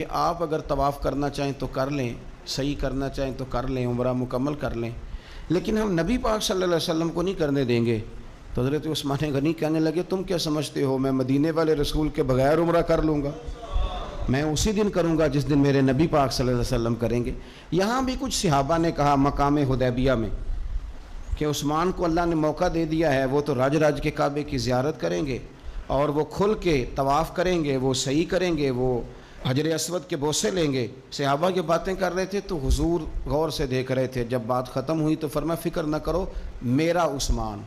کہ آپ اگر طواف کرنا چاہیں تو کر لیں، صحیح کرنا چاہیں تو کر لیں، عمرہ مکمل کر لیں، لیکن ہم نبی پاک صلی اللہ علیہ وسلم کو نہیں کرنے دیں گے۔ تو حضرت عثمان غنی کہنے لگے تم کیا سمجھتے ہو میں مدینے والے رسول کے بغیر عمرہ کر لوں گا؟ میں اسی دن کروں گا جس دن میرے نبی پاک صلی اللہ علیہ وسلم کریں گے۔ یہاں بھی کچھ صحابہ نے کہا مقام حدیبیہ میں کہ عثمان کو اللہ نے موقع دے دیا ہے، وہ تو راج راج کے کعبے کی زیارت کریں گے اور وہ کھل کے طواف کریں گے، وہ صحیح کریں گے، وہ حجر اسود کے بوسے لیں گے۔ صحابہ کی باتیں کر رہے تھے تو حضور غور سے دیکھ رہے تھے۔ جب بات ختم ہوئی تو فرمایا فکر نہ کرو میرا عثمان،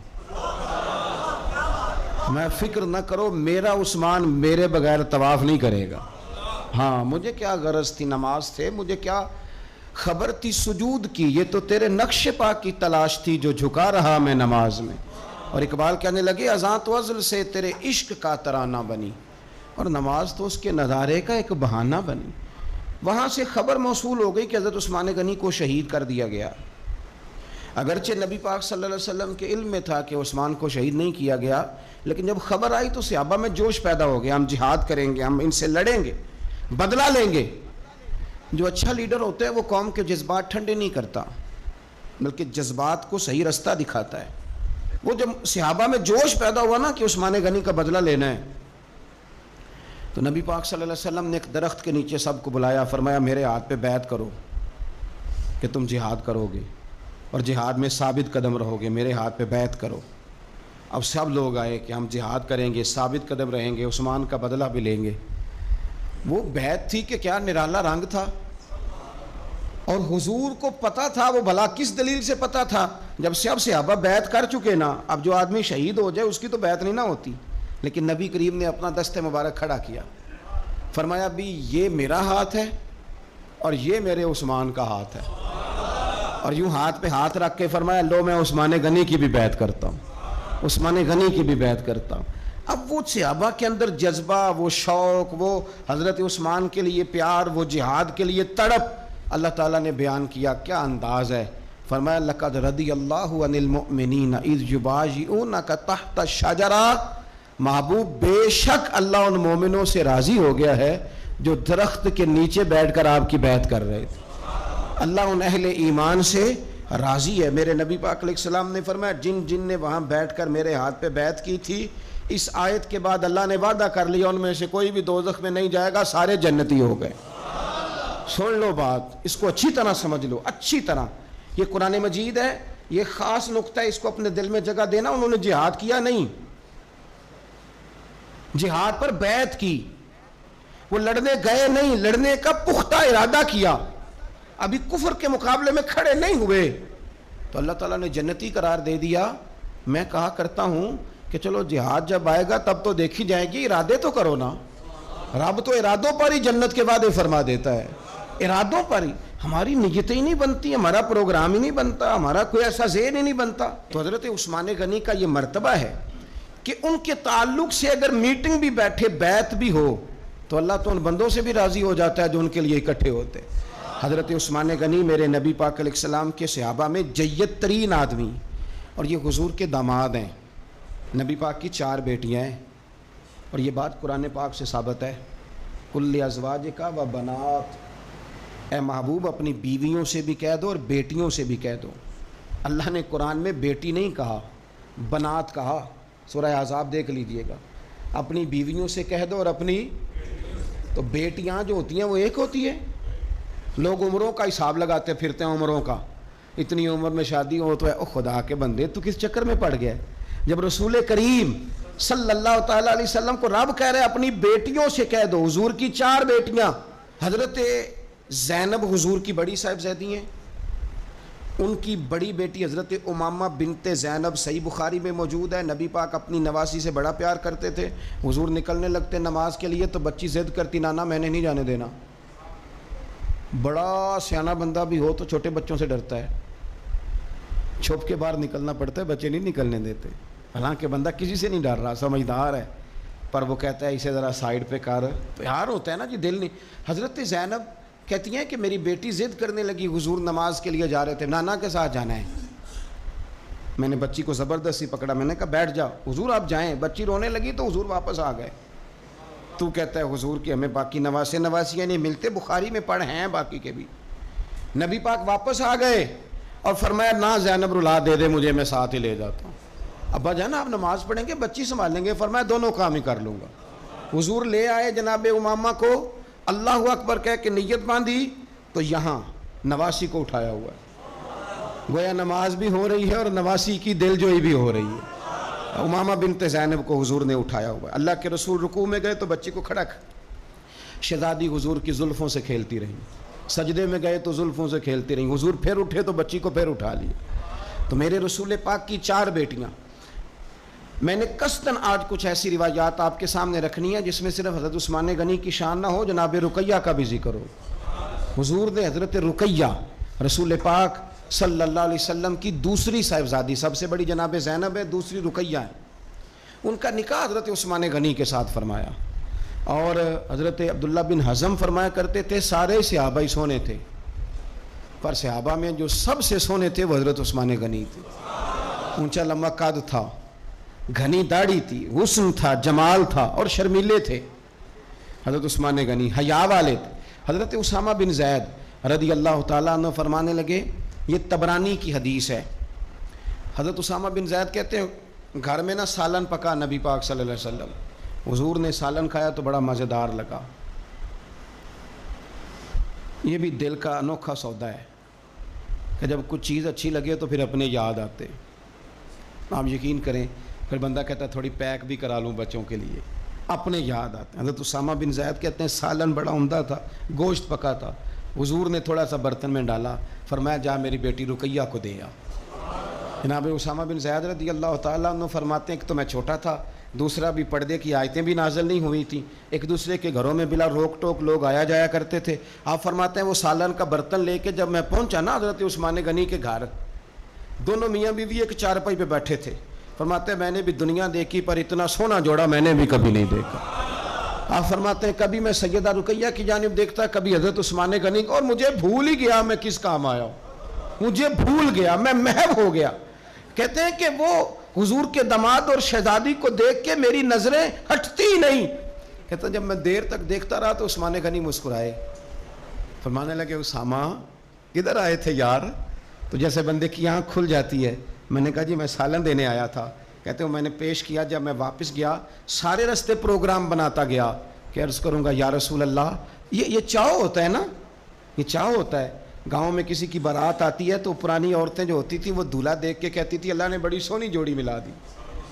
میں فکر نہ کرو میرا عثمان میرے بغیر طواف نہیں کرے گا۔ ہاں مجھے کیا غرض تھی نماز سے، مجھے کیا خبر تھی سجود کی، یہ تو تیرے نقش پاک کی تلاش تھی جو جھکا رہا میں نماز میں۔ اور اقبال کہنے لگے اذاں تو ازل سے تیرے عشق کا ترانہ بنی، اور نماز تو اس کے نظارے کا ایک بہانہ بنی۔ وہاں سے خبر موصول ہو گئی کہ حضرت عثمان غنی کو شہید کر دیا گیا۔ اگرچہ نبی پاک صلی اللہ علیہ وسلم کے علم میں تھا کہ عثمان کو شہید نہیں کیا گیا، لیکن جب خبر آئی تو صحابہ میں جوش پیدا ہو گیا، ہم جہاد کریں گے، ہم ان سے لڑیں گے، بدلہ لیں گے۔ جو اچھا لیڈر ہوتا ہے وہ قوم کے جذبات ٹھنڈے نہیں کرتا بلکہ جذبات کو صحیح رستہ دکھاتا ہے۔ وہ جب صحابہ میں جوش پیدا ہوا نا کہ عثمان غنی کا بدلہ لینا ہے، تو نبی پاک صلی اللہ علیہ وسلم نے ایک درخت کے نیچے سب کو بلایا، فرمایا میرے ہاتھ پہ بیعت کرو کہ تم جہاد کرو گے اور جہاد میں ثابت قدم رہو گے، میرے ہاتھ پہ بیعت کرو۔ اب سب لوگ آئے کہ ہم جہاد کریں گے، ثابت قدم رہیں گے، عثمان کا بدلہ بھی لیں گے۔ وہ بیعت تھی کہ کیا نرالا رنگ تھا، اور حضور کو پتا تھا، وہ بھلا کس دلیل سے پتا تھا؟ جب سے اب صحابہ بیعت کر چکے نا، اب جو آدمی شہید ہو جائے اس کی تو بیعت نہیں نہ ہوتی، لیکن نبی کریم نے اپنا دست مبارک کھڑا کیا، فرمایا بھی یہ میرا ہاتھ ہے اور یہ میرے عثمان کا ہاتھ ہے، اور یوں ہاتھ پہ ہاتھ رکھ کے فرمایا لو میں عثمان غنی کی بھی بیعت کرتا ہوں، عثمان غنی کی بھی بیعت کرتا ہوں۔ اب وہ صحابہ کے اندر جذبہ، وہ شوق، وہ حضرت عثمان کے لیے پیار، وہ جہاد کے لیے تڑپ اللہ تعالیٰ نے بیان کیا۔ کیا انداز ہے، فرمایا لقد رضی اللہ عن المؤمنین اذ یبایعونک تحت الشجرہ، محبوب بے شک اللہ ان مومنوں سے راضی ہو گیا ہے جو درخت کے نیچے بیٹھ کر آپ کی بیعت کر رہے تھے۔ اللہ ان اہل ایمان سے راضی ہے۔ میرے نبی پاک علیہ السلام نے فرمایا جن جن نے وہاں بیٹھ کر میرے ہاتھ پہ بیعت کی تھی، اس آیت کے بعد اللہ نے وعدہ کر لیا ان میں سے کوئی بھی دوزخ میں نہیں جائے گا، سارے جنتی ہو گئے۔ سن لو بات، اس کو اچھی طرح سمجھ لو، اچھی طرح۔ یہ قرآن مجید ہے، یہ خاص نقطہ ہے، اس کو اپنے دل میں جگہ دینا۔ انہوں نے جہاد کیا نہیں، جہاد پر بیعت کی، وہ لڑنے گئے نہیں، لڑنے کا پختہ ارادہ کیا، ابھی کفر کے مقابلے میں کھڑے نہیں ہوئے، تو اللہ تعالیٰ نے جنتی قرار دے دیا۔ میں کہا کرتا ہوں کہ چلو جہاد جب آئے گا تب تو دیکھی جائے گی، ارادے تو کرو نا۔ رب تو ارادوں پر ہی جنت کے وعدے فرما دیتا ہے، ارادوں پر ہی۔ ہماری نیتیں ہی نہیں بنتی، ہمارا پروگرام ہی نہیں بنتا، ہمارا کوئی ایسا ذہن ہی نہیں بنتا۔ تو حضرت عثمان غنی کا یہ مرتبہ ہے کہ ان کے تعلق سے اگر میٹنگ بھی بیٹھے، بیعت بھی ہو، تو اللہ تو ان بندوں سے بھی راضی ہو جاتا ہے جو ان کے لیے اکٹھے ہوتے۔ حضرت عثمان غنی میرے نبی پاک علیہ السلام کے صحابہ میں جید ترین آدمی، اور یہ حضور کے داماد ہیں۔ نبی پاک کی 4 بیٹیاں ہیں، اور یہ بات قرآن پاک سے ثابت ہے، کل ازواجک و بنات، اے محبوب اپنی بیویوں سے بھی کہہ دو اور بیٹیوں سے بھی کہہ دو۔ اللہ نے قرآن میں بیٹی نہیں کہا، بنات کہا۔ سورہ احزاب دیکھ لیجئے گا، اپنی بیویوں سے کہہ دو اور اپنی، تو بیٹیاں جو ہوتی ہیں وہ ایک ہوتی ہے۔ لوگ عمروں کا حساب لگاتے پھرتے ہیں، عمروں کا، اتنی عمر میں شادی ہو تو او خدا کے بندے تو کس چکر میں پڑ گیا؟ جب رسول کریم صلی اللہ تعالیٰ علیہ وسلم کو رب کہہ رہے اپنی بیٹیوں سے کہہ دو۔ حضور کی 4 بیٹیاں، حضرت زینب حضور کی بڑی صاحبزادی ہیں، ان کی بڑی بیٹی حضرت امامہ بنت زینب صحیح بخاری میں موجود ہے۔ نبی پاک اپنی نواسی سے بڑا پیار کرتے تھے، حضور نکلنے لگتے نماز کے لیے تو بچی ضد کرتی نانا میں نے نہیں جانے دینا۔ بڑا سیانا بندہ بھی ہو تو چھوٹے بچوں سے ڈرتا ہے، چھپ کے باہر نکلنا پڑتا ہے، بچے نہیں نکلنے دیتے۔ حالانکہ بندہ کسی سے نہیں ڈر رہا، سمجھدار ہے، پر وہ کہتا ہے اسے ذرا سائیڈ پہ کر، پیار ہوتا ہے نا جی، دل نہیں۔ حضرت زینب کہتی ہیں کہ میری بیٹی ضد کرنے لگی، حضور نماز کے لیے جا رہے تھے، نانا کے ساتھ جانا ہے۔ میں نے بچی کو زبردستی پکڑا، میں نے کہا بیٹھ جاؤ، حضور آپ جائیں۔ بچی رونے لگی تو حضور واپس آ گئے۔ تو کہتا ہے حضور کی ہمیں باقی نواسیاں نہیں ملتے، بخاری میں پڑھ ہیں باقی کے بھی۔ نبی پاک واپس آ گئے اور فرمایا نہ زینب رلا دے دے مجھے، میں ساتھ ہی لے جاتا ہوں۔ ابا جانا آپ نماز پڑھیں گے، بچی سنبھالیں گے؟ فرمایا دونوں کام ہی کر لوں گا۔ حضور لے آئے جناب امامہ کو، اللہ اکبر کہہ کے نیت باندھی تو یہاں نواسی کو اٹھایا ہوا ہے، گویا نماز بھی ہو رہی ہے اور نواسی کی دل جوئی بھی ہو رہی ہے۔ امامہ بنت زینب کو حضور نے اٹھایا ہوا ہے۔ اللہ کے رسول رکوع میں گئے تو بچی کو کھڑا کر، شہزادی حضور کی زلفوں سے کھیلتی رہی، سجدے میں گئے تو زلفوں سے کھیلتی رہی، حضور پھر اٹھے تو بچی کو پھر اٹھا لیا۔ تو میرے رسول پاک کی 4 بیٹیاں، میں نے قصداً آج کچھ ایسی روایات آپ کے سامنے رکھنی ہے جس میں صرف حضرت عثمان غنی کی شان نہ ہو، جناب رقیہ کا بھی ذکر ہو۔ حضور نے حضرت رقیہ رسول پاک صلی اللہ علیہ وسلم کی دوسری صاحبزادی، سب سے بڑی جناب زینب ہے، دوسری رقیہ ہے، ان کا نکاح حضرت عثمان غنی کے ساتھ فرمایا۔ اور حضرت عبداللہ بن حزم فرمایا کرتے تھے سارے صحابہ ہی سونے تھے، پر صحابہ میں جو سب سے سونے تھے وہ حضرت عثمان غنی تھے۔ اونچا لمبا قد تھا، گھنی داڑھی تھی، حسن تھا، جمال تھا، اور شرمیلے تھے حضرت عثمان غنی، حیا والے تھے۔ حضرت اسامہ بن زید رضی اللہ تعالیٰ عنہ فرمانے لگے، یہ طبرانی کی حدیث ہے، حضرت اسامہ بن زید کہتے ہیں گھر میں نا سالن پکا نبی پاک صلی اللہ علیہ وسلم، حضور نے سالن کھایا تو بڑا مزیدار لگا۔ یہ بھی دل کا انوکھا سودا ہے کہ جب کچھ چیز اچھی لگے تو پھر اپنے یاد آتے۔ آپ یقین کریں پھر بندہ کہتا ہے تھوڑی پیک بھی کرا لوں بچوں کے لیے، اپنے یاد آتے ہیں۔ حضرت اسامہ بن زید کہتے ہیں سالن بڑا عمدہ تھا، گوشت پکا تھا، حضور نے تھوڑا سا برتن میں ڈالا، فرمایا جا میری بیٹی رقیہ کو دے آ۔ جناب اسامہ بن زید رضی اللہ تعالیٰ عنہ فرماتے ہیں کہ تو میں چھوٹا تھا، دوسرا بھی پردے کی آیتیں بھی نازل نہیں ہوئی تھیں، ایک دوسرے کے گھروں میں بلا روک ٹوک لوگ آیا جایا کرتے تھے۔ آپ فرماتے ہیں وہ سالن کا برتن لے کے جب میں پہنچا نا حضرت عثمان غنی کے گھر، دونوں میاں بیوی ایک چارپائی پہ بیٹھے تھے، فرماتے ہیں میں نے بھی دنیا دیکھی پر اتنا سونا جوڑا میں نے بھی کبھی نہیں دیکھا۔ آپ فرماتے ہیں کبھی میں سیدہ رقیہ کی جانب دیکھتا، کبھی حضرت عثمان غنی، اور مجھے بھول ہی گیا میں کس کام آیا ہوں، مجھے بھول گیا، میں محو ہو گیا۔ کہتے ہیں کہ وہ حضور کے داماد اور شہزادی کو دیکھ کے میری نظریں ہٹتی نہیں۔ کہتے ہیں جب میں دیر تک دیکھتا رہا تو عثمان غنی مسکرائے، فرمانے لگے اسامہ کدھر آئے تھے یار؟ تو جیسے بندے کی آنکھ کھل جاتی ہے۔ میں نے کہا جی میں سالن دینے آیا تھا۔ کہتے ہیں میں نے پیش کیا، جب میں واپس گیا سارے رستے پروگرام بناتا گیا کہ عرض کروں گا یا رسول اللہ، یہ چاؤ ہوتا ہے نا، یہ چاؤ ہوتا ہے۔ گاؤں میں کسی کی بارات آتی ہے تو پرانی عورتیں جو ہوتی تھیں وہ دولہا دیکھ کے کہتی تھی اللہ نے بڑی سونی جوڑی ملا دی،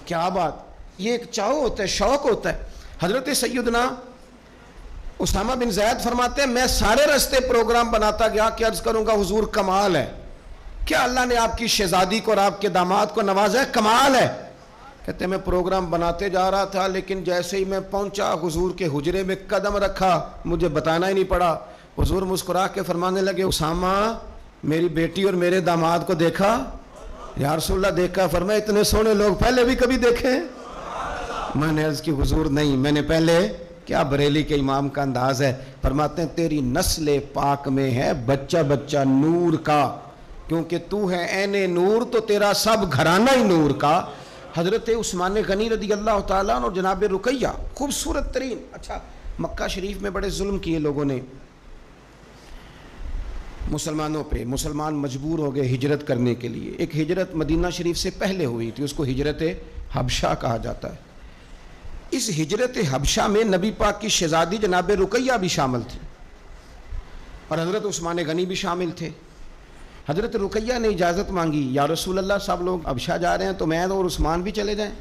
کیا بات، یہ ایک چاؤ ہوتا ہے، شوق ہوتا ہے۔ حضرت سیدنا اسامہ بن زید فرماتے ہیں میں سارے رستے پروگرام بناتا گیا کہ عرض کروں گا حضور کمال ہے، کیا اللہ نے آپ کی شہزادی کو اور آپ کے داماد کو نوازا ہے، کمال ہے۔ کہتے ہیں میں پروگرام بناتے جا رہا تھا لیکن جیسے ہی میں پہنچا حضور کے حجرے میں قدم رکھا، مجھے بتانا ہی نہیں پڑا، حضور مسکرا کے فرمانے لگے اسامہ میری بیٹی اور میرے داماد کو دیکھا؟ یا رسول اللہ دیکھا۔ فرمایا اتنے سونے لوگ پہلے بھی کبھی دیکھے؟ میں نے عرض کی حضور نہیں، میں نے پہلے، کیا بریلی کے امام کا انداز ہے، فرماتے ہیں تیری نسل پاک میں ہے بچہ بچہ نور کا، کیونکہ تو ہے عین نور تو تیرا سب گھرانہ ہی نور کا۔ حضرت عثمان غنی رضی اللہ تعالیٰ عنہ اور جناب رقیہ خوبصورت ترین۔ اچھا مکہ شریف میں بڑے ظلم کیے لوگوں نے مسلمانوں پہ، مسلمان مجبور ہو گئے ہجرت کرنے کے لیے۔ ایک ہجرت مدینہ شریف سے پہلے ہوئی تھی، اس کو ہجرت حبشہ کہا جاتا ہے۔ اس ہجرت حبشہ میں نبی پاک کی شہزادی جناب رقیہ بھی شامل تھی اور حضرت عثمان غنی بھی شامل تھے۔ حضرت رقیہ نے اجازت مانگی، یا رسول اللہ سب لوگ حبشہ جا رہے ہیں تو میں اور عثمان بھی چلے جائیں؟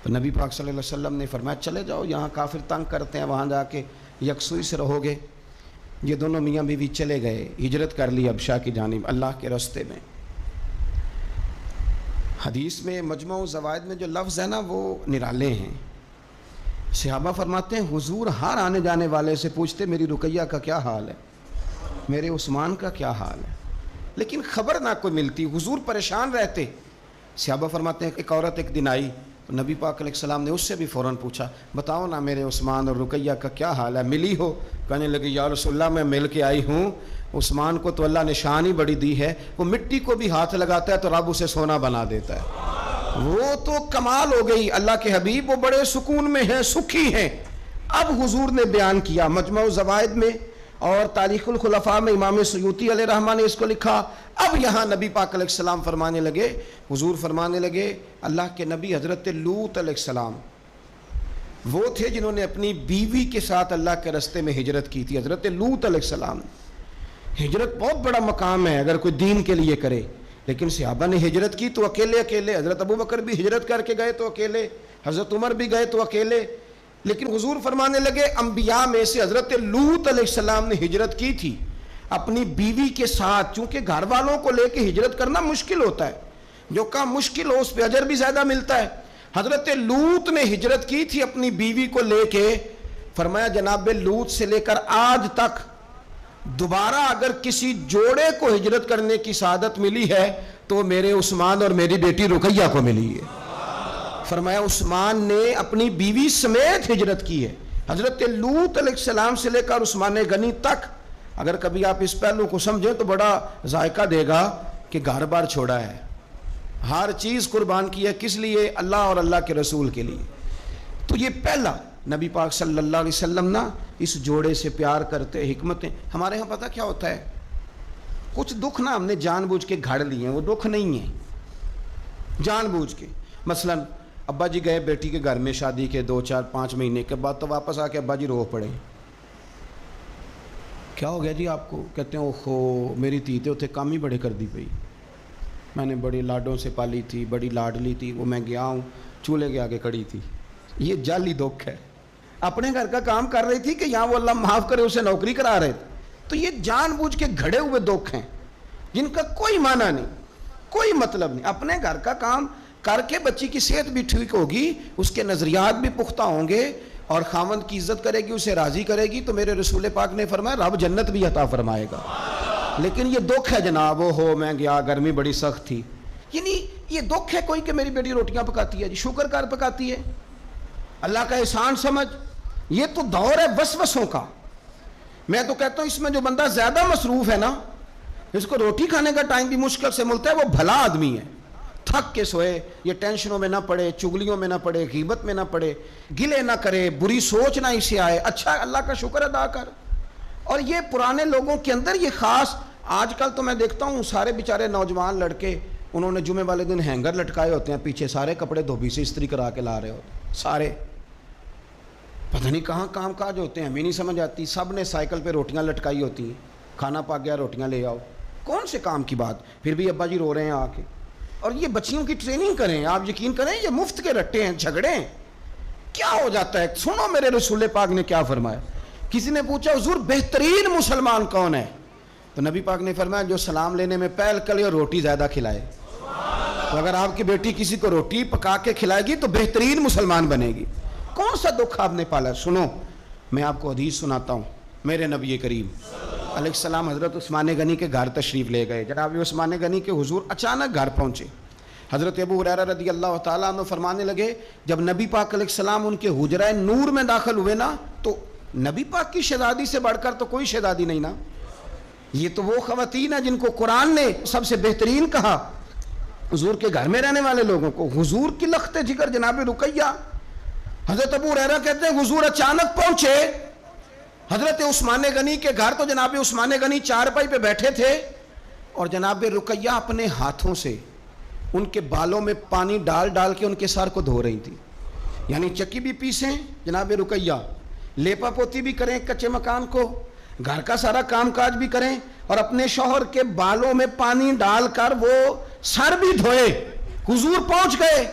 تو نبی پاک صلی اللہ علیہ وسلم نے فرمایا چلے جاؤ، یہاں کافر تنگ کرتے ہیں، وہاں جا کے یکسوئی سے رہو گے۔ یہ دونوں میاں بیوی چلے گئے، ہجرت کر لی حبشہ کی جانب اللہ کے راستے میں۔ حدیث میں مجموع زوائد میں جو لفظ ہے نا وہ نرالے ہیں۔ صحابہ فرماتے ہیں حضور ہر آنے جانے والے سے پوچھتے میری رقیہ کا کیا حال ہے، میرے عثمان کا کیا حال ہے، لیکن خبر نہ کوئی ملتی، حضور پریشان رہتے۔ صحابہ فرماتے ہیں ایک عورت ایک دن آئی تو نبی پاک علیہ السلام نے اس سے بھی فوراً پوچھا بتاؤ نا میرے عثمان اور رقیہ کا کیا حال ہے، ملی ہو؟ کہنے لگی یا رسول اللہ میں مل کے آئی ہوں، عثمان کو تو اللہ نے شان ہی بڑی دی ہے، وہ مٹی کو بھی ہاتھ لگاتا ہے تو رب اسے سونا بنا دیتا ہے، وہ تو کمال ہو گئی۔ اللہ کے حبیب وہ بڑے سکون میں ہیں، سکھی ہیں۔ اب حضور نے بیان کیا مجمع الزوائد میں اور تاریخ الخلفاء میں امام سیوطی علیہ رحمٰن نے اس کو لکھا. اب یہاں نبی پاک علیہ السلام فرمانے لگے, حضور فرمانے لگے, اللہ کے نبی حضرت لوط علیہ السلام وہ تھے جنہوں نے اپنی بیوی کے ساتھ اللہ کے راستے میں ہجرت کی تھی. حضرت لوط علیہ السلام, ہجرت بہت بڑا مقام ہے اگر کوئی دین کے لیے کرے, لیکن صحابہ نے ہجرت کی تو اکیلے اکیلے. حضرت ابو بکر بھی ہجرت کر کے گئے تو اکیلے, حضرت عمر بھی گئے تو اکیلے. لیکن حضور فرمانے لگے انبیاء میں سے حضرت لوط علیہ السلام نے ہجرت کی تھی اپنی بیوی کے ساتھ, چونکہ گھر والوں کو لے کے ہجرت کرنا مشکل ہوتا ہے, جو کام مشکل ہو اس پہ اجر بھی زیادہ ملتا ہے. حضرت لوط نے ہجرت کی تھی اپنی بیوی کو لے کے. فرمایا جناب لوط سے لے کر آج تک دوبارہ اگر کسی جوڑے کو ہجرت کرنے کی سعادت ملی ہے تو میرے عثمان اور میری بیٹی رقیہ کو ملی ہے. فرمایا عثمان نے اپنی بیوی سمیت ہجرت کی ہے. حضرت لوط علیہ السلام سے لے کر عثمان غنی تک, اگر کبھی آپ اس پہلو کو سمجھیں تو بڑا ذائقہ دے گا کہ گھر بار چھوڑا ہے, ہر چیز قربان کی ہے. کس لیے؟ اللہ اور اللہ کے رسول کے لیے. تو یہ پہلا نبی پاک صلی اللہ علیہ وسلم نا اس جوڑے سے پیار کرتے. حکمتیں ہمارے ہاں پتہ کیا ہوتا ہے, کچھ دکھ نا ہم نے جان بوجھ کے گھڑ لیے ہیں, وہ دکھ نہیں ہیں جان بوجھ کے. مثلا ابا جی گئے بیٹی کے گھر میں شادی کے 2-4-5 مہینے کے بعد, تو واپس آ کے ابا جی رو پڑے. کیا ہو گیا جی آپ کو؟ کہتے ہیں اوہو میری تھی تے اتنے کام ہی بڑے کر دی پئی, میں نے بڑی لاڈوں سے پالی تھی, بڑی لاڈلی تھی, وہ میں گیا ہوں چولہے کے آگے کھڑی تھی. یہ جعلی دکھ ہے. اپنے گھر کا کام کر رہی تھی کہ یہاں وہ اللہ معاف کرے اسے نوکری کرا رہے تھے. تو یہ جان بوجھ کے گھڑے ہوئے دکھ ہیں جن کا کوئی معنی نہیں, کوئی مطلب نہیں. اپنے گھر کا کام کر کے بچی کی صحت بھی ٹھیک ہوگی, اس کے نظریات بھی پختہ ہوں گے اور خاوند کی عزت کرے گی, اسے راضی کرے گی, تو میرے رسول پاک نے فرمایا رب جنت بھی عطا فرمائے گا. لیکن یہ دکھ ہے جناب, وہ ہو میں گیا گرمی بڑی سخت تھی, یعنی یہ دکھ ہے کوئی کہ میری بیٹی روٹیاں پکاتی ہے, جی شکر کر پکاتی ہے, اللہ کا احسان سمجھ. یہ تو دور ہے وسوسوں کا. میں تو کہتا ہوں اس میں جو بندہ زیادہ مصروف ہے نا, اس کو روٹی کھانے کا ٹائم بھی مشکل سے ملتا ہے, وہ بھلا آدمی ہے. تھک کے سوئے, یہ ٹینشنوں میں نہ پڑے, چگلیوں میں نہ پڑے, غیبت میں نہ پڑے, گلے نہ کرے, بری سوچ نہ اسے آئے, اچھا اللہ کا شکر ادا کر. اور یہ پرانے لوگوں کے اندر یہ خاص, آج کل تو میں دیکھتا ہوں سارے بیچارے نوجوان لڑکے, انہوں نے جمعے والے دن ہینگر لٹکائے ہوتے ہیں پیچھے, سارے کپڑے دھوبی سے استری کرا کے لا رہے ہوتے ہیں, سارے پتہ نہیں کہاں کام کاج ہوتے ہیں, ہمیں نہیں سمجھ آتی. سب نے سائیکل پہ روٹیاں لٹکائی ہوتی ہیں, کھانا پا گیا روٹیاں لے آؤ, کون سے کام کی بات. پھر بھی ابا جی رو رہے ہیں آ کے. اور یہ بچیوں کی ٹریننگ کریں, آپ یقین کریں یہ مفت کے رٹے ہیں, جھگڑے ہیں. کیا ہو جاتا ہے؟ سنو میرے رسول پاک نے کیا فرمایا. کسی نے پوچھا حضور بہترین مسلمان کون ہے؟ تو نبی پاک نے فرمایا جو سلام لینے میں پہل کرے اور روٹی زیادہ کھلائے. تو اگر آپ کی بیٹی کسی کو روٹی پکا کے کھلائے گی تو بہترین مسلمان بنے گی. کون سا دکھ آپ نے پالا؟ سنو میں آپ کو حدیث سناتا ہوں. میرے نبی کریم علیہ السلام حضرت عثمان غنی کے گھر تشریف لے گئے. جناب عثمان غنی کے حضور اچانک گھر پہنچے. حضرت ابو ہریرہ رضی اللہ تعالیٰ عنہ فرمانے لگے جب نبی پاک علیہ السلام ان کے حجرہ نور میں داخل ہوئے نا, تو نبی پاک کی شہزادی سے بڑھ کر تو کوئی شہزادی نہیں نا. یہ تو وہ خواتین ہیں جن کو قرآن نے سب سے بہترین کہا حضور کے گھر میں رہنے والے لوگوں کو. حضور کی لخت جگر جناب رقیہ. حضرت ابو ہریرہ کہتے ہیں حضور اچانک پہنچے حضرت عثمان غنی کے گھر, تو جناب عثمان غنی چارپائی پہ بیٹھے تھے اور جناب رقیہ اپنے ہاتھوں سے ان کے بالوں میں پانی ڈال ڈال کے ان کے سر کو دھو رہی تھی. یعنی چکی بھی پیسیں جناب رقیہ, لیپا پوتی بھی کریں کچے مکان کو, گھر کا سارا کام کاج بھی کریں, اور اپنے شوہر کے بالوں میں پانی ڈال کر وہ سر بھی دھوئے. حضور پہنچ گئے,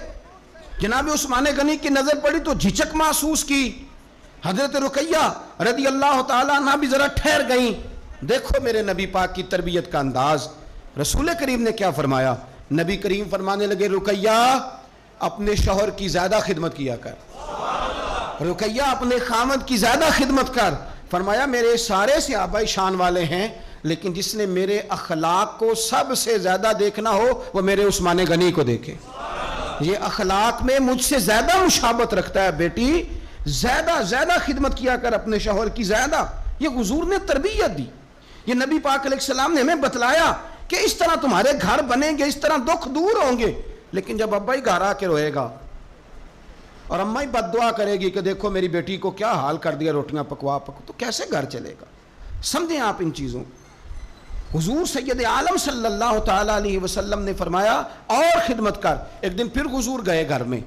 جناب عثمان غنی کی نظر پڑی تو جھجک محسوس کی. حضرت رقیہ رضی اللہ تعالیٰ عنہ بھی ذرا ٹھہر گئیں. دیکھو میرے نبی پاک کی تربیت کا انداز. رسول کریم نے کیا فرمایا؟ نبی کریم فرمانے لگے رقیہ اپنے شوہر کی زیادہ خدمت کیا کر, رقیہ اپنے خامد کی زیادہ خدمت کر. فرمایا میرے سارے صحابہ شان والے ہیں, لیکن جس نے میرے اخلاق کو سب سے زیادہ دیکھنا ہو وہ میرے عثمان غنی کو دیکھے. یہ اخلاق میں مجھ سے زیادہ مشابہت رکھتا ہے, بیٹی زیادہ خدمت کیا کر اپنے شوہر کی زیادہ. یہ حضور نے تربیت دی. یہ نبی پاک علیہ السلام نے ہمیں بتلایا کہ اس طرح تمہارے گھر بنیں گے, اس طرح دکھ دور ہوں گے. لیکن جب ابا ہی گھر آ کے روئے گا, اور اماں ہی بد دعا کرے گی کہ دیکھو میری بیٹی کو کیا حال کر دیا روٹیاں پکوا تو کیسے گھر چلے گا؟ سمجھیں آپ ان چیزوں. حضور سید عالم صلی اللہ تعالیٰ علیہ وسلم نے فرمایا اور خدمت کر. ایک دن پھر حضور گئے گھر میں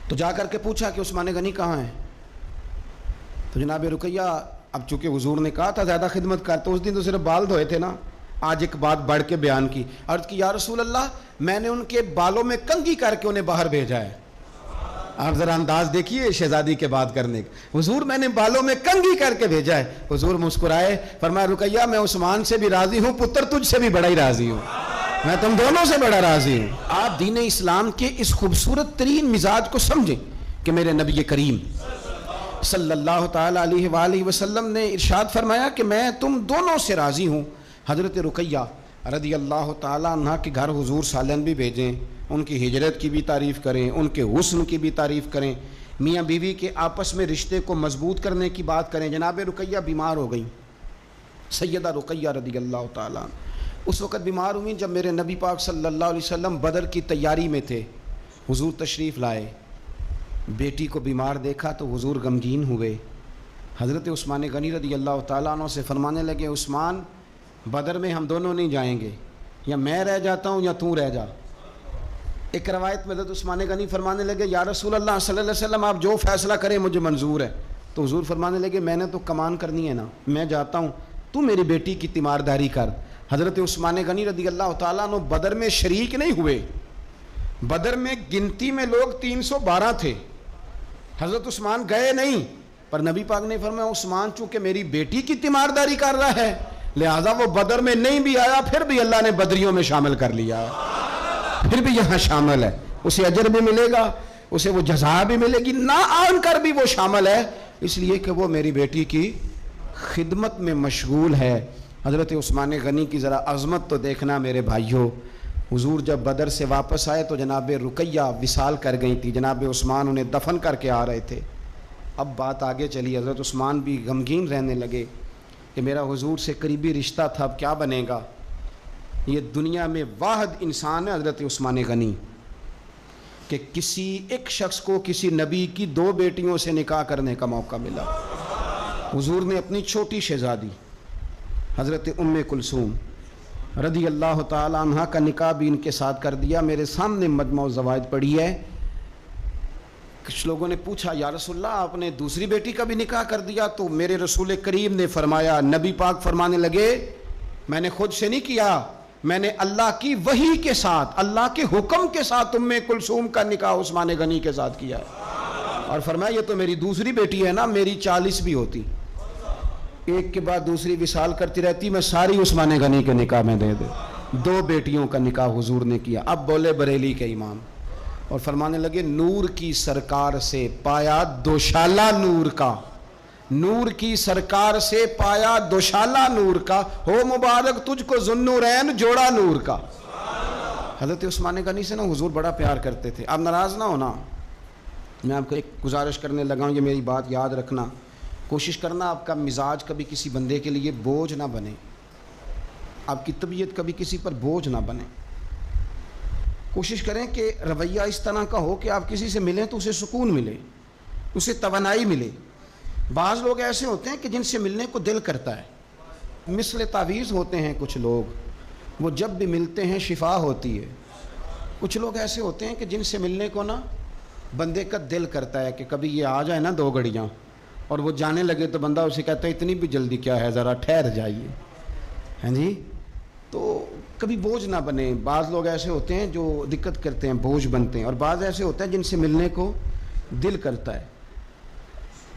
تو جا کر کے پوچھا کہ عثمان غنی کہاں ہے؟ تو جناب رقیہ، اب چونکہ حضور نے کہا تھا زیادہ خدمت کر، تو اس دن تو صرف بال دھوئے تھے نا، آج ایک بات بڑھ کے بیان کی. عرض کی یا رسول اللہ، میں نے ان کے بالوں میں کنگھی کر کے انہیں باہر بھیجا ہے. آپ ذرا انداز دیکھیے شہزادی کے بات کرنے کا. حضور میں نے بالوں میں کنگھی کر کے بھیجا ہے. حضور مسکرائے، فرمایا رقیہ میں عثمان سے بھی راضی ہوں، پتر تجھ سے بھی بڑا ہی راضی ہوں، میں تم دونوں سے بڑا راضی ہوں. آپ دین اسلام کے اس خوبصورت ترین مزاج کو سمجھیں کہ میرے نبی کریم صلی اللہ تعالیٰ علیہ وآلہ وسلم نے ارشاد فرمایا کہ میں تم دونوں سے راضی ہوں. حضرت رقیہ رضی اللہ تعالیٰ عنہ کے گھر حضور سالن بھی بھیجیں، ان کی ہجرت کی بھی تعریف کریں، ان کے حسن کی بھی تعریف کریں، میاں بیوی کے آپس میں رشتے کو مضبوط کرنے کی بات کریں. جناب رقیہ بیمار ہو گئیں، سیدہ رقیہ رضی اللہ تعالیٰ اس وقت بیمار ہوئیں جب میرے نبی پاک صلی اللہ علیہ وسلم بدر کی تیاری میں تھے. حضور تشریف لائے، بیٹی کو بیمار دیکھا تو حضور غمگین ہوئے. حضرت عثمان غنی رضی اللہ تعالیٰ عنہ سے فرمانے لگے عثمان بدر میں ہم دونوں نہیں جائیں گے، یا میں رہ جاتا ہوں یا تو رہ جا. ایک روایت میں حضرت عثمان غنی فرمانے لگے یا رسول اللہ صلی اللہ علیہ وسلم آپ جو فیصلہ کریں مجھے منظور ہے. تو حضور فرمانے لگے میں نے تو کمان کرنی ہے نا، میں جاتا ہوں، تو میری بیٹی کی تیمارداری کر. حضرت عثمان غنی رضی اللہ تعالیٰ عنہ بدر میں شریک نہیں ہوئے. بدر میں گنتی میں لوگ 312 تھے، حضرت عثمان گئے نہیں، پر نبی پاک نے فرمایا عثمان چونکہ میری بیٹی کی تیمارداری کر رہا ہے لہذا وہ بدر میں نہیں بھی آیا، پھر بھی اللہ نے بدریوں میں شامل کر لیا، پھر بھی یہاں شامل ہے. اسے اجر بھی ملے گا، اسے وہ جزا بھی ملے گی، نہ آن کر بھی وہ شامل ہے، اس لیے کہ وہ میری بیٹی کی خدمت میں مشغول ہے. حضرت عثمان غنی کی ذرا عظمت تو دیکھنا میرے بھائیوں. حضور جب بدر سے واپس آئے تو جناب رقیہ وصال کر گئی تھی، جناب عثمان انہیں دفن کر کے آ رہے تھے. اب بات آگے چلی، حضرت عثمان بھی غمگین رہنے لگے کہ میرا حضور سے قریبی رشتہ تھا، اب کیا بنے گا. یہ دنیا میں واحد انسان ہے حضرت عثمان غنی کہ کسی ایک شخص کو کسی نبی کی 2 بیٹیوں سے نکاح کرنے کا موقع ملا. حضور نے اپنی چھوٹی شہزادی حضرت ام کلثوم رضی اللہ تعالی عنہ کا نکاح بھی ان کے ساتھ کر دیا. میرے سامنے مجمع الزوائد پڑھی ہے. کچھ لوگوں نے پوچھا یا رسول اللہ آپ نے دوسری بیٹی کا بھی نکاح کر دیا؟ تو میرے رسول کریم نے فرمایا، نبی پاک فرمانے لگے میں نے خود سے نہیں کیا، میں نے اللہ کی وحی کے ساتھ، اللہ کے حکم کے ساتھ ام کلثوم کا نکاح عثمان غنی کے ساتھ کیا ہے. اور فرمایا یہ تو میری دوسری بیٹی ہے نا، میری 40 بھی ہوتی، ایک کے بعد دوسری وصال کرتی رہتی، میں ساری عثمان غنی کے نکاح میں دے دے. 2 بیٹیوں کا نکاح حضور نے کیا. اب بولے بریلی کے امام اور فرمانے لگے نور کی سرکار سے پایا دوشالہ نور کا، نور کی سرکار سے پایا دوشالہ نور کا، ہو مبارک تجھ کو ذوالنورین جوڑا نور کا. حضرت عثمان غنی سے نا حضور بڑا پیار کرتے تھے. آپ ناراض نہ ہونا، میں آپ کو ایک گزارش کرنے لگا ہوں، یہ میری بات یاد رکھنا. کوشش کرنا آپ کا مزاج کبھی کسی بندے کے لیے بوجھ نہ بنے، آپ کی طبیعت کبھی کسی پر بوجھ نہ بنے. کوشش کریں کہ رویہ اس طرح کا ہو کہ آپ کسی سے ملیں تو اسے سکون ملے، اسے توانائی ملے. بعض لوگ ایسے ہوتے ہیں کہ جن سے ملنے کو دل کرتا ہے، مثل تعویذ ہوتے ہیں کچھ لوگ، وہ جب بھی ملتے ہیں شفا ہوتی ہے. کچھ لوگ ایسے ہوتے ہیں کہ جن سے ملنے کو نا بندے کا دل کرتا ہے کہ کبھی یہ آ جائے نا 2 گھڑیاں، اور وہ جانے لگے تو بندہ اسے کہتا ہے اتنی بھی جلدی کیا ہے، ذرا ٹھہر جائیے. ہاں جی، تو کبھی بوجھ نہ بنے. بعض لوگ ایسے ہوتے ہیں جو دقت کرتے ہیں، بوجھ بنتے ہیں، اور بعض ایسے ہوتے ہیں جن سے ملنے کو دل کرتا ہے.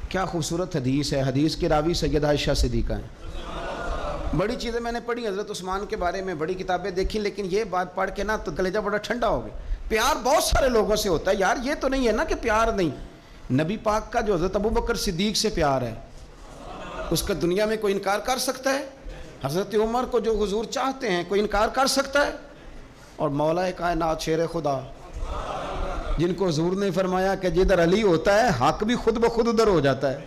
کیا خوبصورت حدیث ہے. حدیث کے راوی سیدہ عائشہ صدیقہ ہیں. بڑی چیزیں میں نے پڑھی حضرت عثمان کے بارے میں، بڑی کتابیں دیکھی، لیکن یہ بات پڑھ کے نا تو کلیجہ بڑا ٹھنڈا ہو گیا. پیار بہت سارے لوگوں سے ہوتا ہے یار، یہ تو نہیں ہے نا کہ پیار نہیں. نبی پاک کا جو حضرت ابوبکر صدیق سے پیار ہے اس کا دنیا میں کوئی انکار کر سکتا ہے؟ حضرت عمر کو جو حضور چاہتے ہیں کوئی انکار کر سکتا ہے؟ اور مولا کائنات شیر خدا جن کو حضور نے فرمایا کہ جدھر علی ہوتا ہے حق بھی خود بخود ادھر ہو جاتا ہے،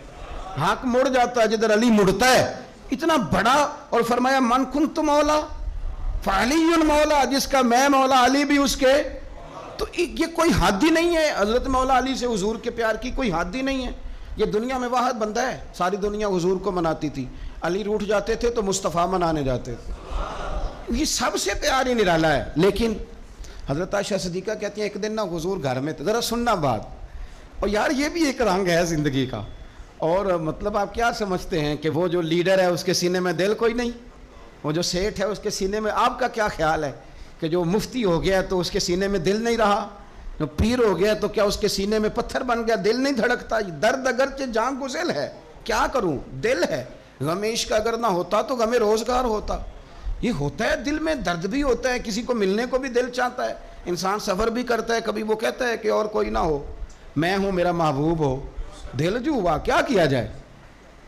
حق مڑ جاتا ہے جدھر علی مڑتا ہے. اتنا بڑا، اور فرمایا من کنت مولا فعلی مولا، جس کا میں مولا علی بھی اس کے تو یہ کوئی حد ہی نہیں ہے، حضرت مولا علی سے حضور کے پیار کی کوئی حد ہی نہیں ہے. یہ دنیا میں واحد بندہ ہے، ساری دنیا حضور کو مناتی تھی، علی روٹھ جاتے تھے تو مصطفیٰ منانے جاتے تھے. یہ سب سے پیار ہی نرالا ہے. لیکن حضرت عائشہ صدیقہ کہتی ہیں ایک دن نا حضور گھر میں تھے، ذرا سننا بات، اور یار یہ بھی ایک رنگ ہے زندگی کا. اور مطلب آپ کیا سمجھتے ہیں کہ وہ جو لیڈر ہے اس کے سینے میں دل کوئی نہیں، وہ جو سیٹھ ہے اس کے سینے میں، آپ کا کیا خیال ہے کہ جو مفتی ہو گیا تو اس کے سینے میں دل نہیں رہا، جو پیر ہو گیا تو کیا اس کے سینے میں پتھر بن گیا، دل نہیں دھڑکتا؟ درد اگرچہ جان گسل ہے، کیا کروں، دل ہے. غم عشق اگر نہ ہوتا تو غم روزگار ہوتا. یہ ہوتا ہے، دل میں درد بھی ہوتا ہے، کسی کو ملنے کو بھی دل چاہتا ہے، انسان سفر بھی کرتا ہے، کبھی وہ کہتا ہے کہ اور کوئی نہ ہو، میں ہوں، میرا محبوب ہو، دل جو ہوا کیا کیا جائے.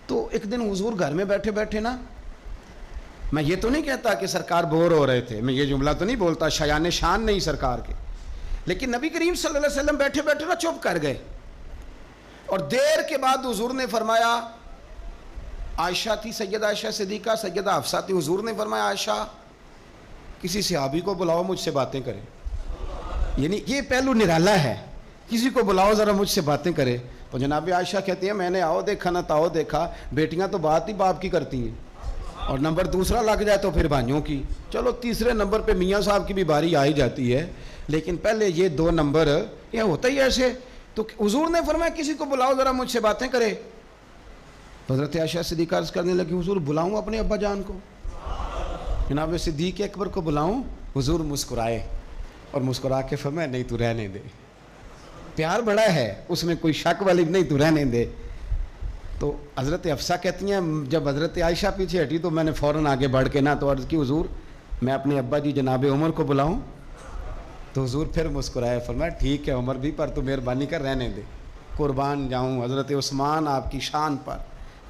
تو ایک دن حضور گھر میں بیٹھے بیٹھے نا، میں یہ تو نہیں کہتا کہ سرکار بور ہو رہے تھے، میں یہ جملہ تو نہیں بولتا، شایان شان نہیں سرکار کے، لیکن نبی کریم صلی اللہ علیہ وسلم بیٹھے بیٹھے نا چپ کر گئے. اور دیر کے بعد حضور نے فرمایا، عائشہ تھی، سیدہ عائشہ صدیقہ، سیدہ حفصہ تھی، حضور نے فرمایا عائشہ کسی صحابی کو بلاؤ مجھ سے باتیں کرے. یعنی یہ پہلو نرالا ہے، کسی کو بلاؤ ذرا مجھ سے باتیں کرے. تو جناب عائشہ کہتی ہیں میں نے آؤ دیکھا نہ تاؤ دیکھا، بیٹیاں تو بات ہی باپ کی کرتی ہیں، اور نمبر دوسرا لگ جائے تو پھر بھائیوں کی، چلو تیسرے نمبر پہ میاں صاحب کی بھی باری آ ہی جاتی ہے، لیکن پہلے یہ 2 نمبر یہ ہوتا ہی ایسے. تو حضور نے فرمایا کسی کو بلاؤ ذرا مجھ سے باتیں کرے. حضرت عائشہ صدیقہ عرض کرنے لگی حضور بلاؤں اپنے ابا جان کو، جناب صدیق اکبر کو بلاؤں؟ حضور مسکرائے اور مسکرا کے فرمایا نہیں تو رہنے دے، پیار بڑا ہے اس میں کوئی شک والی نہیں، تو رہنے دے. تو حضرت حفصہ کہتی ہیں جب حضرت عائشہ پیچھے ہٹی تو میں نے فوراً آگے بڑھ کے نا تو عرض کی حضور میں اپنے ابا جی جناب عمر کو بلاؤں؟ تو حضور پھر مسکرائے، فرمایا ٹھیک ہے عمر بھی، پر تو مہربانی کر رہنے دے، قربان جاؤں حضرت عثمان آپ کی شان پر،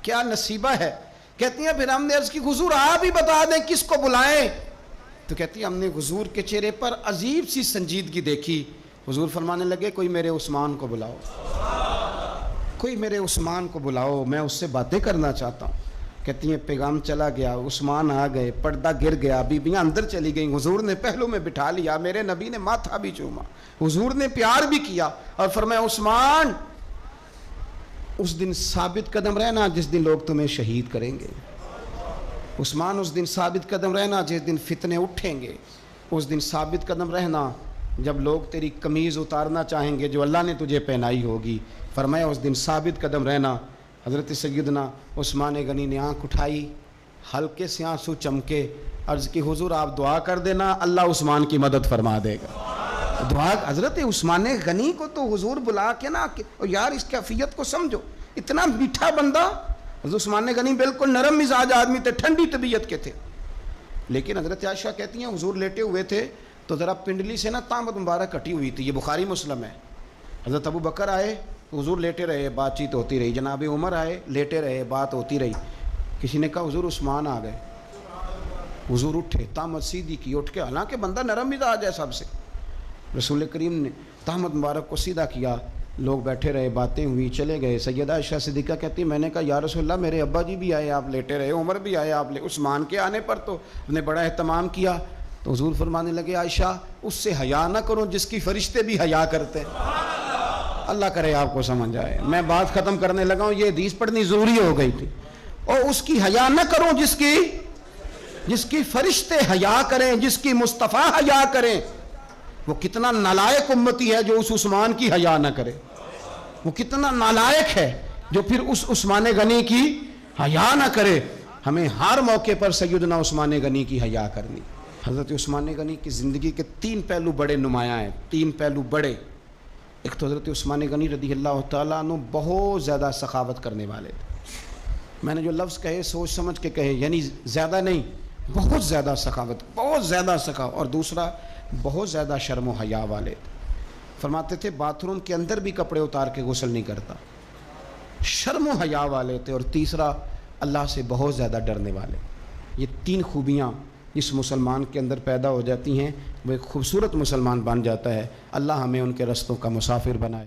کیا نصیبہ ہے. کہتی ہیں پھر ہم نے عرض کی حضور آپ ہی بتا دیں کس کو بلائیں. تو کہتی ہیں ہم نے حضور کے چہرے پر عجیب سی سنجیدگی دیکھی. حضور فرمانے لگے کوئی میرے عثمان کو بلاؤ، کوئی میرے عثمان کو بلاؤ، میں اس سے باتیں کرنا چاہتا ہوں. کہتی ہیں پیغام چلا گیا، عثمان آ گئے، پردہ گر گیا، بیبیاں اندر چلی گئیں، حضور نے پہلو میں بٹھا لیا، میرے نبی نے ماتھا بھی چوما، حضور نے پیار بھی کیا اور فرمایا عثمان اس دن ثابت قدم رہنا جس دن لوگ تمہیں شہید کریں گے. عثمان اس دن ثابت قدم رہنا جس دن فتنے اٹھیں گے، اس دن ثابت قدم رہنا جب لوگ تیری قمیض اتارنا چاہیں گے جو اللہ نے تجھے پہنائی ہوگی. فرمایا اس دن ثابت قدم رہنا. حضرت سیدنا عثمان غنی نے آنکھ اٹھائی، ہلکے سے آنسو چمکے، عرض کی حضور آپ دعا کر دینا اللہ عثمان کی مدد فرما دے گا. دعا حضرت عثمان غنی کو تو حضور بلا کے نا یار اس کیفیت کو سمجھو، اتنا میٹھا بندہ. حضرت عثمان غنی بالکل نرم مزاج آدمی تھے، ٹھنڈی طبیعت کے تھے. لیکن حضرت عائشہ کہتی ہیں حضور لیٹے ہوئے تھے تو ذرا پنڈلی سے نا تامت مبارک کٹی ہوئی تھی، یہ بخاری مسلم ہے. حضرت ابو بکر آئے، حضور لیٹے رہے، بات چیت ہوتی رہی. جناب عمر آئے، لیٹے رہے، بات ہوتی رہی. کسی نے کہا حضور عثمان آ گئے. حضور اٹھے، تامت سیدھی کی، اٹھ کے، حالانکہ بندہ نرم مزاج ہے سب سے. رسول کریم نے تامت مبارک کو سیدھا کیا، لوگ بیٹھے رہے، باتیں ہوئی، چلے گئے. سیدہ عائشہ صدیقہ کہتی میں نے کہا یا رسول اللہ میرے ابا جی بھی آئے، آپ لیٹے رہے، عمر بھی آئے، آپ عثمان کے آنے پر تو نے بڑا اہتمام کیا. تو حضور فرمانے لگے عائشہ اس سے حیا نہ کرو جس کی فرشتے بھی حیا کرتے ہیں. اللہ کرے آپ کو سمجھ آئے. میں بات ختم کرنے لگا ہوں، یہ حدیث پڑھنی ضروری ہو گئی تھی. اور اس کی حیا نہ کرو جس کی فرشتے حیا کریں، جس کی مصطفیٰ حیا کریں. وہ کتنا نالائق امتی ہے جو اس عثمان کی حیا نہ کرے، وہ کتنا نالائق ہے جو پھر اس عثمان غنی کی حیا نہ کرے. ہمیں ہر موقع پر سیدنا عثمان غنی کی حیا کرنی. حضرت عثمان غنی کی زندگی کے 3 پہلو بڑے نمایاں ہیں، 3 پہلو بڑے. ایک تو حضرت عثمان غنی رضی اللہ تعالیٰ عنہ بہت زیادہ سخاوت کرنے والے تھے. میں نے جو لفظ کہے سوچ سمجھ کے کہے، یعنی زیادہ نہیں، بہت زیادہ سخاوت، بہت زیادہ سخاوت. اور دوسرا بہت زیادہ شرم و حیا والے تھے. فرماتے تھے باتھ روم کے اندر بھی کپڑے اتار کے غسل نہیں کرتا. شرم و حیا والے تھے. اور تیسرا اللہ سے بہت زیادہ ڈرنے والے. یہ 3 خوبیاں اس مسلمان کے اندر پیدا ہو جاتی ہیں، وہ ایک خوبصورت مسلمان بن جاتا ہے. اللہ ہمیں ان کے رستوں کا مسافر بنائے.